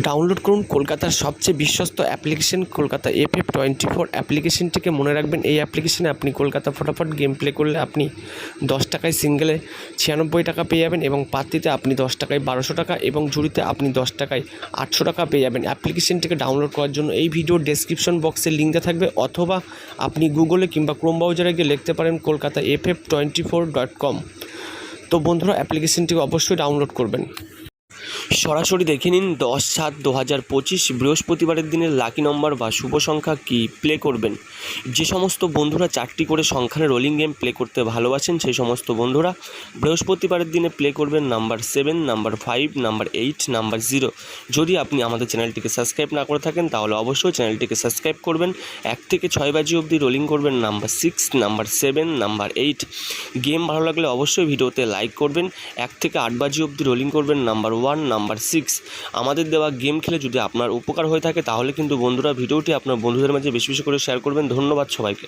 Download করুন কলকাতার সবচেয়ে বিশ্বস্ত অ্যাপ্লিকেশন কলকাতা FF24 অ্যাপ্লিকেশনটিকে। মনে রাখবেন, এই অ্যাপ্লিকেশনে আপনি কলকাতা ফটাফট গেম প্লে করলে আপনি 10 টাকায় সিঙ্গেলে 96 টাকা পেয়ে যাবেন, এবং পাত্তিতে আপনি 10 টাকায় 1200 টাকা, এবং জুড়িতে আপনি 10 টাকায় 800 টাকা পেয়ে যাবেন। অ্যাপ্লিকেশনটিকে ডাউনলোড করার জন্য এই ভিডিওর ডেসক্রিপশন বক্সে লিঙ্কটা থাকবে, অথবা আপনি গুগলে কিংবা ক্রোম ব্রাউজারে গিয়ে লিখতে পারেন কলকাতা FF24.com। তো বন্ধুরা, অ্যাপ্লিকেশনটিকে অবশ্যই ডাউনলোড করবেন। সরাসরি দেখে নিন 10/7/2025 বৃহস্পতিবারের দিনের লাকি নম্বর বা শুভ সংখ্যা কী প্লে করবেন। যে সমস্ত বন্ধুরা 4টি করে সংখ্যার রোলিং গেম প্লে করতে ভালোবাসেন, সেই সমস্ত বন্ধুরা বৃহস্পতিবারের দিনে প্লে করবেন নাম্বার 7, নাম্বার 5, নাম্বার 8, নাম্বার 0। যদি আপনি আমাদের চ্যানেলটিকে সাবস্ক্রাইব না করে থাকেন, তাহলে অবশ্যই চ্যানেলটিকে সাবস্ক্রাইব করবেন। 1 থেকে 6 বাজি অবধি রোলিং করবেন নাম্বার 6, নাম্বার 7, নাম্বার 8। গেম ভালো লাগলে অবশ্যই ভিডিওতে লাইক করবেন। 1 থেকে 8 বাজি অবধি রোলিং করবেন নাম্বার 1, নাম্বার 6। আমাদের দেওয়া গেম খেলে যদি আপনার উপকার হয়ে থাকে, তাহলে কিন্তু বন্ধুরা ভিডিওটি আপনার বন্ধুদের মাঝে বেশি বেশি করে শেয়ার করবেন। ধন্যবাদ সবাইকে।